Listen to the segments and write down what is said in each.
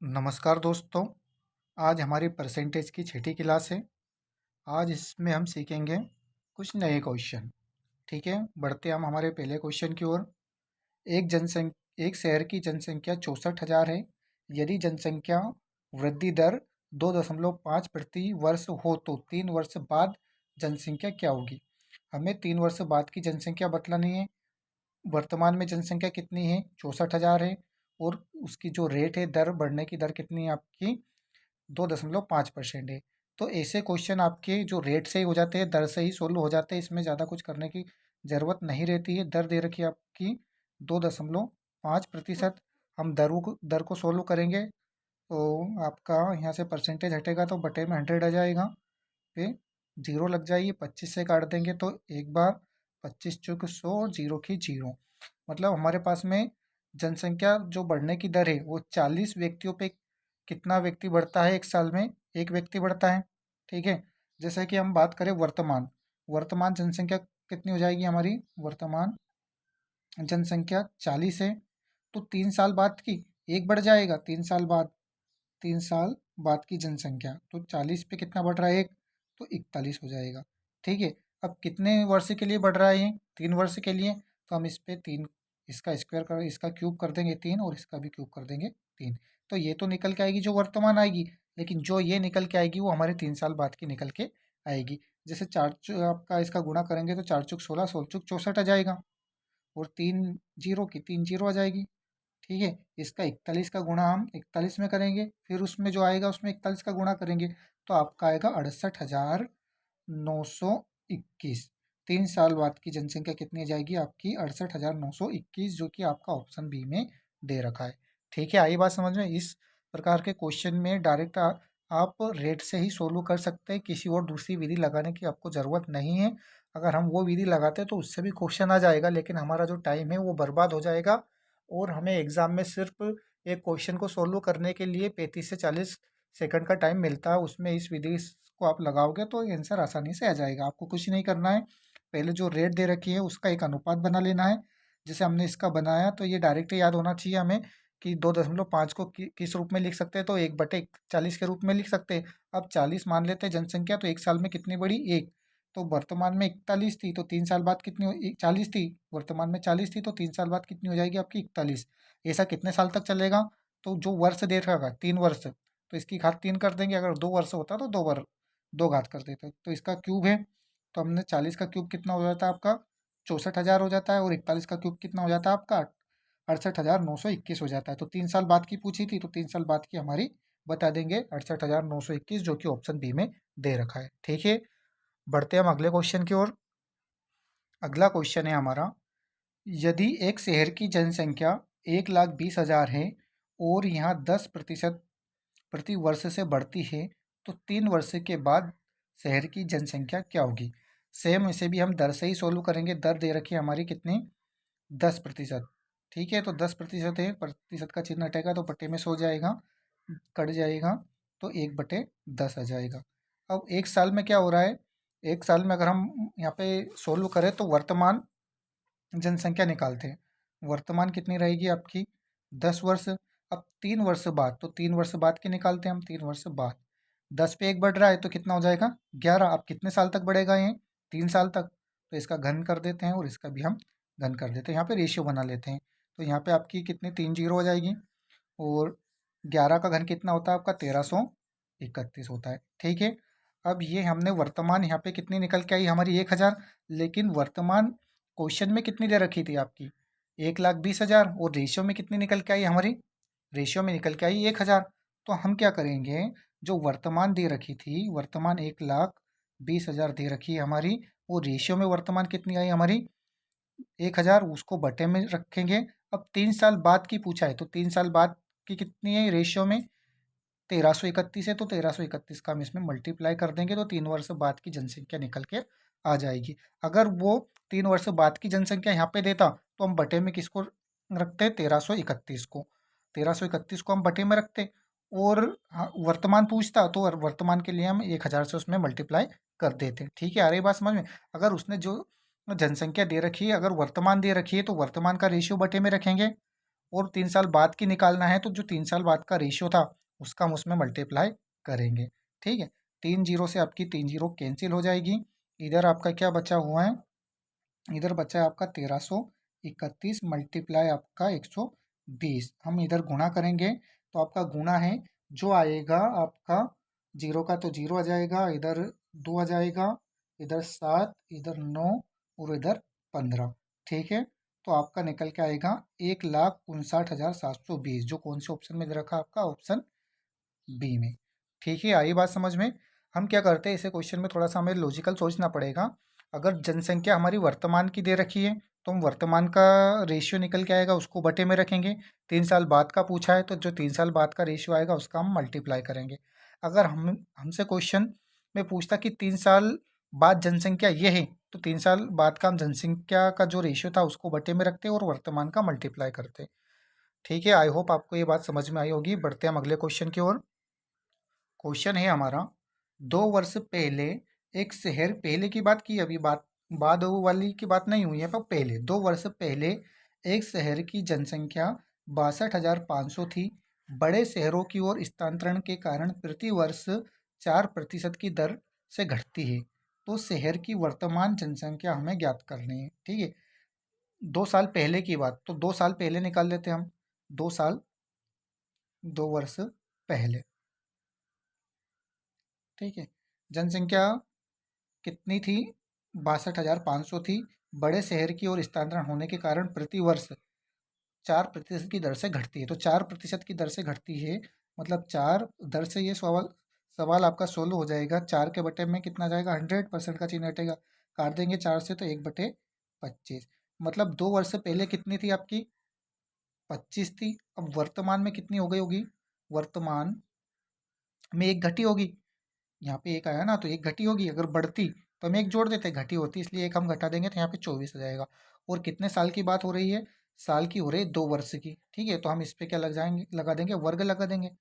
नमस्कार दोस्तों। आज हमारी परसेंटेज की छठी क्लास है। आज इसमें हम सीखेंगे कुछ नए क्वेश्चन। ठीक है, बढ़ते हम हमारे पहले क्वेश्चन की ओर। एक शहर की जनसंख्या 64,000 है। यदि जनसंख्या वृद्धि दर 2.5 प्रति वर्ष हो तो 3 वर्ष बाद जनसंख्या क्या होगी। हमें 3 वर्ष बाद की जनसंख्या बतलानी है। वर्तमान में जनसंख्या कितनी है, 64,000 है। और उसकी जो रेट है, दर बढ़ने की दर कितनी है आपकी, 2.5% है। तो ऐसे क्वेश्चन आपके जो रेट से ही हो जाते हैं, दर से ही सोल्व हो जाते हैं। इसमें ज़्यादा कुछ करने की ज़रूरत नहीं रहती है। दर दे रखी है आपकी 2.5%। हम दर को सोल्व करेंगे तो आपका यहाँ से परसेंटेज हटेगा तो बटे में 100 आ जाएगा। फिर जीरो लग जाएगी, 25 से काट देंगे तो एक बार, 25 चौक 100 और जीरो की जीरो। मतलब हमारे पास में जनसंख्या जो बढ़ने की दर है वो 40 व्यक्तियों पे कितना व्यक्ति बढ़ता है एक साल में, एक व्यक्ति बढ़ता है। ठीक है, जैसे कि हम बात करें वर्तमान वर्तमान जनसंख्या कितनी हो जाएगी हमारी। वर्तमान जनसंख्या 40 है, तो 3 साल बाद की एक बढ़ जाएगा। 3 साल बाद की जनसंख्या तो 40 पे कितना बढ़ रहा है, एक, तो 41 हो जाएगा। ठीक है, अब कितने वर्ष के लिए बढ़ रहा है ये, 3 वर्ष के लिए। तो हम इस पे तीन, इसका स्क्वायर कर, इसका क्यूब कर देंगे 3 और इसका भी क्यूब कर देंगे 3। तो ये तो निकल के आएगी जो वर्तमान आएगी, लेकिन जो ये निकल के आएगी वो हमारे 3 साल बाद की निकल के आएगी। जैसे आपका इसका गुणा करेंगे तो 4 चुक 16, 16 चुक 64 आ जाएगा। और तीन जीरो की तीन जीरो आ जाएगी। ठीक है, इसका 41 का गुणा हम 41 में करेंगे, फिर उसमें जो आएगा उसमें 41 का गुणा करेंगे तो आपका आएगा 68,921। 3 साल बाद की जनसंख्या कितनी आ जाएगी आपकी, 68,921, जो कि आपका ऑप्शन बी में दे रखा है। ठीक है, आई बात समझ में। इस प्रकार के क्वेश्चन में डायरेक्ट आप रेट से ही सोल्व कर सकते हैं। किसी और दूसरी विधि लगाने की आपको ज़रूरत नहीं है। अगर हम वो विधि लगाते तो उससे भी क्वेश्चन आ जाएगा, लेकिन हमारा जो टाइम है वो बर्बाद हो जाएगा। और हमें एग्जाम में सिर्फ एक क्वेश्चन को सोल्व करने के लिए 35 से 40 सेकंड का टाइम मिलता है। उसमें इस विधि को आप लगाओगे तो आंसर आसानी से आ जाएगा। आपको कुछ नहीं करना है, पहले जो रेट दे रखी है उसका एक अनुपात बना लेना है। जैसे हमने इसका बनाया तो ये डायरेक्ट याद होना चाहिए हमें कि 2.5 को किस रूप में लिख सकते हैं, तो 1/40 के रूप में लिख सकते हैं। अब 40 मान लेते हैं जनसंख्या, तो एक साल में कितनी बढ़ी, एक। तो वर्तमान में 41 थी तो 3 साल बाद कितनी 40 थी। वर्तमान में 40 थी तो 3 साल बाद कितनी हो जाएगी आपकी, 41। ऐसा कितने साल तक चलेगा, तो जो वर्ष दे रखा होगा 3 वर्ष, तो इसकी घात 3 कर देंगे। अगर 2 वर्ष होता तो दो घात कर देते। तो इसका क्यूब है, तो हमने 40 का क्यूब कितना हो जाता है आपका, 64,000 हो जाता है। और 41 का क्यूब कितना हो जाता है आपका, 68,921 हो जाता है। तो 3 साल बाद की पूछी थी तो 3 साल बाद की हमारी बता देंगे 68,921, जो कि ऑप्शन बी में दे रखा है। ठीक है, बढ़ते हैं हम अगले क्वेश्चन की ओर। अगला क्वेश्चन है हमारा, यदि एक शहर की जनसंख्या 1,20,000 है और यहाँ 10% प्रति वर्ष से बढ़ती है, तो 3 वर्ष के बाद शहर की जनसंख्या क्या होगी। सेम इसे भी हम दर से ही सोल्व करेंगे। दर दे रखी है हमारी कितनी, 10%। ठीक है, तो 10% है, प्रतिशत का चिन्ह हटेगा तो बटे में सो जाएगा, कट जाएगा, तो 1/10 आ जाएगा। अब एक साल में क्या हो रहा है, एक साल में अगर हम यहाँ पे सोल्व करें तो वर्तमान जनसंख्या निकालते हैं। वर्तमान कितनी रहेगी आपकी, 10 वर्ष। अब 3 वर्ष बाद, तो 3 वर्ष बाद की निकालते हैं हम। 3 वर्ष बाद 10 पे एक बढ़ रहा है तो कितना हो जाएगा, 11। अब कितने साल तक बढ़ेगा ये, 3 साल तक। तो इसका घन कर देते हैं और इसका भी हम घन कर देते हैं। यहाँ पे रेशियो बना लेते हैं। तो यहाँ पे आपकी कितनी, 3 जीरो हो जाएगी। और 11 का घन कितना होता है आपका, 1331 होता है। ठीक है, अब ये हमने वर्तमान यहाँ पे कितनी निकल के आई हमारी, 1,000। लेकिन वर्तमान क्वेश्चन में कितनी दे रखी थी आपकी, 1,20,000। और रेशियो में कितनी निकल के आई हमारी, रेशियो में निकल के आई 1,000। तो हम क्या करेंगे, जो वर्तमान दे रखी थी, वर्तमान 1,20,000 दे रखी है हमारी, वो रेशियो में वर्तमान कितनी आई हमारी, 1,000, उसको बटे में रखेंगे। अब 3 साल बाद की पूछा है तो 3 साल बाद की कितनी है रेशियो में, 1331 है। तो 1331 का हम इसमें मल्टीप्लाई कर देंगे तो 3 वर्ष बाद की जनसंख्या निकल के आ जाएगी। अगर वो 3 वर्ष बाद की जनसंख्या यहाँ पे देता तो हम बटे में किसको रखते, 1331 को। 1331 को हम बटे में रखते। और हाँ, वर्तमान पूछता तो वर्तमान के लिए हम 1,000 से उसमें मल्टीप्लाई कर देते। ठीक है, आ रही बात समझ में। अगर उसने जो जनसंख्या दे रखी है, अगर वर्तमान दे रखी है तो वर्तमान का रेशियो बटे में रखेंगे। और 3 साल बाद की निकालना है, तो जो 3 साल बाद का रेशियो था उसका हम उसमें मल्टीप्लाई करेंगे। ठीक है, 3 जीरो से आपकी 3 जीरो कैंसिल हो जाएगी। इधर आपका क्या बचा हुआ है, इधर बचा है आपका 1331 मल्टीप्लाई आपका 120। हम इधर गुणा करेंगे तो आपका गुणा है जो आएगा आपका, जीरो का तो जीरो आ जाएगा, इधर 2 आ जाएगा, इधर 7, इधर 9 और इधर 15। ठीक है, तो आपका निकल के आएगा 1,59,720, जो कौन से ऑप्शन में दे रखा है आपका, ऑप्शन बी में। ठीक है, आई बात समझ में। हम क्या करते हैं, इसे क्वेश्चन में थोड़ा सा हमें लॉजिकल सोचना पड़ेगा। अगर जनसंख्या हमारी वर्तमान की दे रखी है तो हम वर्तमान का रेशियो निकल के आएगा उसको बटे में रखेंगे। 3 साल बाद का पूछा है तो जो 3 साल बाद का रेशियो आएगा उसका हम मल्टीप्लाई करेंगे। अगर हम हमसे क्वेश्चन में पूछता कि 3 साल बाद जनसंख्या ये है, तो 3 साल बाद का हम जनसंख्या का जो रेशियो था उसको बटे में रखते और वर्तमान का मल्टीप्लाई करते। ठीक है, आई होप आपको ये बात समझ में आई होगी। बढ़ते हैं हम अगले क्वेश्चन की ओर। क्वेश्चन है हमारा, 2 वर्ष पहले एक शहर, पहले की बात की, अभी बात बाद वाली की बात नहीं हुई है, पर पहले 2 वर्ष पहले एक शहर की जनसंख्या 62,500 थी। बड़े शहरों की ओर स्थानांतरण के कारण प्रति वर्ष 4% की दर से घटती है। तो शहर की वर्तमान जनसंख्या हमें ज्ञात करनी है। ठीक है, 2 साल पहले की बात, तो 2 साल पहले निकाल लेते हैं हम। 2 साल, 2 वर्ष पहले। ठीक है, जनसंख्या कितनी थी, 62,500 थी। बड़े शहर की ओर स्थानांतरण होने के कारण प्रति वर्ष 4% की दर से घटती है। तो 4% की दर से घटती है, मतलब 4 दर से, ये सवाल सवाल आपका सोल्व हो जाएगा। 4 के बटे में कितना जाएगा, 100% का चिन्ह हटेगा, काट देंगे 4 से तो 1/25। मतलब 2 वर्ष पहले कितनी थी आपकी, 25 थी। अब वर्तमान में कितनी हो गई होगी, वर्तमान में एक घटी होगी। यहाँ पे एक आया ना, तो एक घटी होगी। अगर बढ़ती तो हम एक जोड़ देते, घटी होती इसलिए एक हम घटा देंगे, तो यहाँ पे 24 आ जाएगा। और कितने साल की बात हो रही है, साल की हो रही है 2 वर्ष की। ठीक है, तो हम इस पे क्या लगा देंगे, वर्ग लगा देंगे।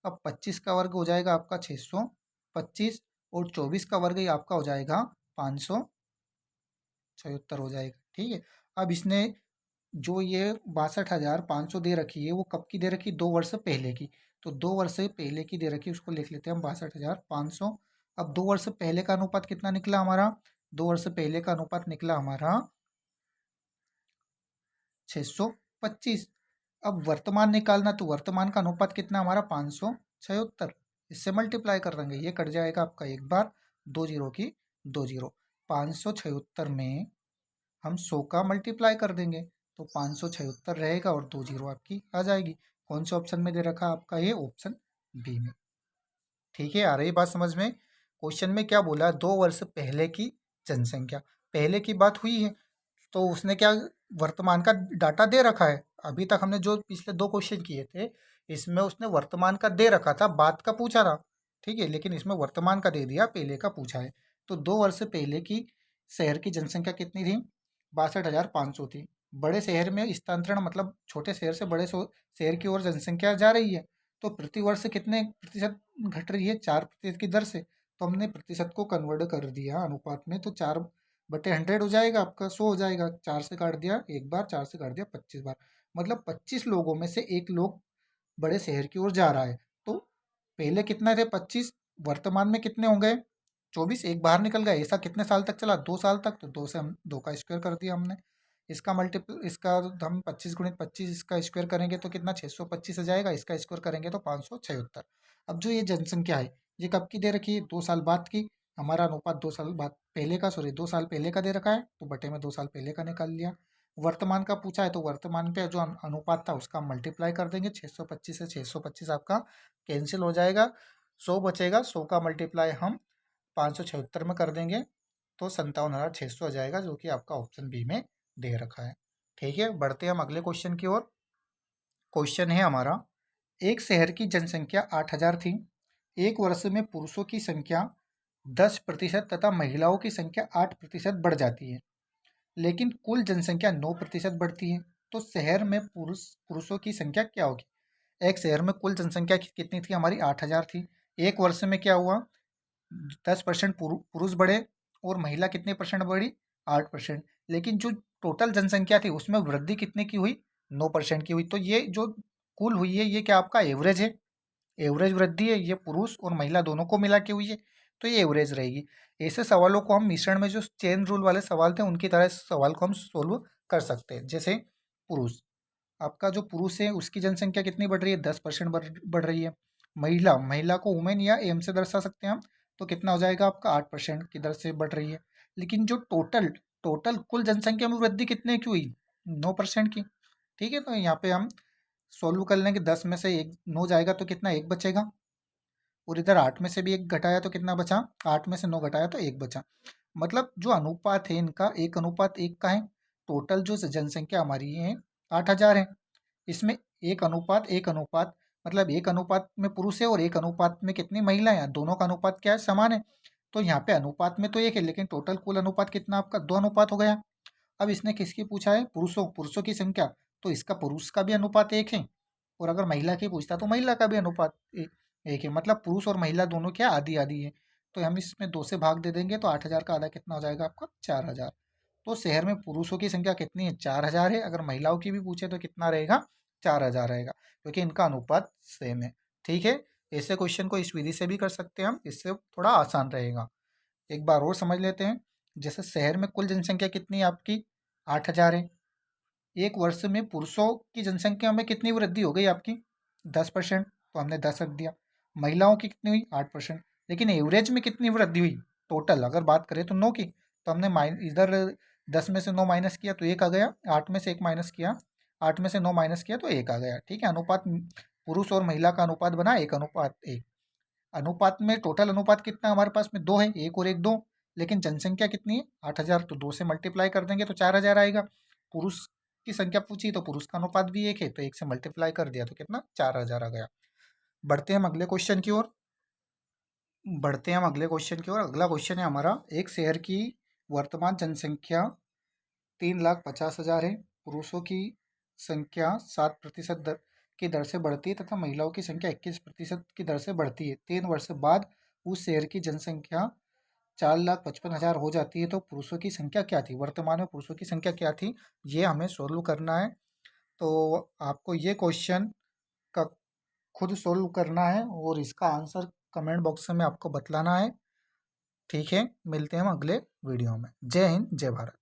अब 25 का वर्ग हो जाएगा आपका 625, और 24 का वर्ग ही आपका हो जाएगा 576 हो जाएगा। ठीक है, अब इसने जो ये 62,500 दे रखी है, वो कब की दे रखी, 2 वर्ष पहले की। तो 2 वर्ष पहले की दे रखी है, उसको लिख लेते हैं हम 62,500। अब 2 वर्ष पहले का अनुपात कितना निकला हमारा, 2 वर्ष पहले का अनुपात निकला हमारा 625। अब वर्तमान निकालना, तो वर्तमान का अनुपात कितना हमारा 576। इससे मल्टीप्लाई कर देंगे, ये कट जाएगा आपका एक बार, 2 जीरो की 2 जीरो। 576 में हम 100 का मल्टीप्लाई कर देंगे, तो 576 रहेगा और 2 जीरो आपकी आ जाएगी। कौन से ऑप्शन में दे रखा है आपका, ये ऑप्शन बी में। ठीक है, आ रही बात समझ में। क्वेश्चन में क्या बोला, 2 वर्ष पहले की जनसंख्या, पहले की बात हुई है, तो उसने क्या, वर्तमान का डाटा दे रखा है। अभी तक हमने जो पिछले 2 क्वेश्चन किए थे, इसमें उसने वर्तमान का दे रखा था, बात का पूछा था। ठीक है, लेकिन इसमें वर्तमान का दे दिया, पहले का पूछा है। तो 2 वर्ष पहले की शहर की जनसंख्या कितनी थी, 62,500 थी। बड़े शहर में स्थानांतरण, मतलब छोटे शहर से बड़े शहर की ओर जनसंख्या जा रही है, तो प्रति वर्ष कितने प्रतिशत घट रही है, 4% की दर से। तो हमने प्रतिशत को कन्वर्ट कर दिया अनुपात में, तो 4/100 हो जाएगा आपका, 100 हो जाएगा। 4 से काट दिया एक बार, 4 से काट दिया 25 बार, मतलब 25 लोगों में से एक लोग बड़े शहर की ओर जा रहा है। तो पहले कितने थे, 25, वर्तमान में कितने हो गए, 24, एक बाहर निकल गया। ऐसा कितने साल तक चला, 2 साल तक, तो 2 से हम 2 का स्क्वायर कर दिया हमने। इसका हम 25 × 25 इसका स्क्वायर करेंगे तो कितना, 625 आ जाएगा। इसका स्क्वायर करेंगे तो 576। अब जो ये जनसंख्या है, ये कब की दे रखी है, 2 साल बाद की। हमारा अनुपात 2 साल बाद पहले का, सॉरी 2 साल पहले का दे रखा है, तो बटे में 2 साल पहले का निकाल लिया। वर्तमान का पूछा है, तो वर्तमान पे जो अनुपात था उसका हम मल्टीप्लाई कर देंगे। 625 से 625 आपका कैंसिल हो जाएगा, 100 बचेगा। 100 का मल्टीप्लाई हम 576 में कर देंगे, तो 57,600 आ जाएगा, जो कि आपका ऑप्शन बी में दे रखा है। ठीक है, बढ़ते हैं हम अगले क्वेश्चन की ओर। क्वेश्चन है हमारा, एक शहर की जनसंख्या 8,000 थी। एक वर्ष में पुरुषों की संख्या 10% तथा महिलाओं की संख्या 8% बढ़ जाती है, लेकिन कुल जनसंख्या 9% बढ़ती है। तो शहर में पुरुषों की संख्या क्या होगी। एक शहर में कुल जनसंख्या कितनी थी हमारी, 8,000 थी। एक वर्ष में क्या हुआ, 10% पुरुष बढ़े, और महिला कितने परसेंट बढ़ी, 8%। लेकिन जो टोटल जनसंख्या थी उसमें वृद्धि कितने की हुई, 9% की हुई, तो ये जो कुल हुई है ये क्या आपका एवरेज है, एवरेज वृद्धि है, ये पुरुष और महिला दोनों को मिला के हुई है, तो ये एवरेज रहेगी। ऐसे सवालों को हम मिश्रण में जो चेन रूल वाले सवाल थे उनकी तरह इस सवाल को हम सोल्व कर सकते हैं। जैसे पुरुष, आपका जो पुरुष है उसकी जनसंख्या कितनी बढ़ रही है, 10% बढ़ रही है। महिला, महिला को वुमेन या एम से दर्शा सकते हैं हम, तो कितना हो जाएगा आपका 8% की दर से बढ़ रही है। लेकिन जो टोटल टोटल कुल जनसंख्या में वृद्धि कितने की हुई, 9% की। ठीक है, तो यहाँ पे हम सोल्व कर लेंगे, 10 में से एक 9 जाएगा तो कितना, एक बचेगा। और इधर 8 में से भी एक घटाया तो कितना बचा, 8 में से 9 घटाया तो एक बचा। मतलब जो अनुपात है इनका 1:1 का है। टोटल जो जनसंख्या हमारी है 8,000 है, इसमें 1:1 मतलब 1 अनुपात में पुरुष है और 1 अनुपात में कितनी महिलाएं हैं, दोनों का अनुपात क्या है, समान है। तो यहाँ पे अनुपात में तो एक है, लेकिन टोटल कुल अनुपात कितना आपका, 2 अनुपात हो गया। अब इसने किसकी पूछा है, पुरुषों पुरुषों की संख्या, तो इसका पुरुष का भी अनुपात एक है, और अगर महिला की पूछता तो महिला का भी अनुपात एक है। मतलब पुरुष और महिला दोनों क्या आधी आधी है। तो हम इसमें 2 से भाग दे देंगे, तो 8,000 का आधा कितना हो जाएगा आपका, 4,000। तो शहर में पुरुषों की संख्या कितनी है, 4,000 है। अगर महिलाओं की भी पूछे तो कितना रहेगा, 4,000 रहेगा, क्योंकि इनका अनुपात सेम है। ठीक है, ऐसे क्वेश्चन को इस विधि से भी कर सकते हैं हम, इससे थोड़ा आसान रहेगा। एक बार और समझ लेते हैं। जैसे शहर में कुल जनसंख्या कितनी है आपकी, 8,000 है। एक वर्ष में पुरुषों की जनसंख्या में कितनी वृद्धि हो गई आपकी, 10%, तो हमने 10 रख दिया। महिलाओं की कितनी हुई, 8%। लेकिन एवरेज में कितनी वृद्धि हुई, टोटल अगर बात करें तो 9 की, तो हमने इधर 10 में से 9 माइनस किया तो एक आ गया, 8 में से 1 माइनस किया, 8 में से 9 माइनस किया तो एक आ गया। ठीक है, अनुपात पुरुष और महिला का अनुपात बना 1:1। अनुपात में टोटल अनुपात कितना हमारे पास में, 2 है, एक और एक 2। लेकिन जनसंख्या कितनी है, 8,000, तो 2 से मल्टीप्लाई कर देंगे तो 4,000 आएगा। पुरुष की संख्या पूछी तो पुरुष का अनुपात भी एक है, तो एक से मल्टीप्लाई कर दिया तो कितना, 4,000 आ गया। बढ़ते हैं हम अगले क्वेश्चन की ओर। अगला क्वेश्चन है हमारा, एक शहर की वर्तमान जनसंख्या 3,50,000 है। पुरुषों की संख्या 7% दर की दर से बढ़ती है तथा महिलाओं की संख्या 21% की दर से बढ़ती है। 3 वर्ष बाद उस शहर की जनसंख्या 4,55,000 हो जाती है, तो पुरुषों की संख्या क्या थी, वर्तमान में पुरुषों की संख्या क्या थी, ये हमें सोल्व करना है। तो आपको ये क्वेश्चन का खुद सोल्व करना है और इसका आंसर कमेंट बॉक्स में आपको बतलाना है। ठीक है, मिलते हैं हम अगले वीडियो में। जय हिंद, जय भारत।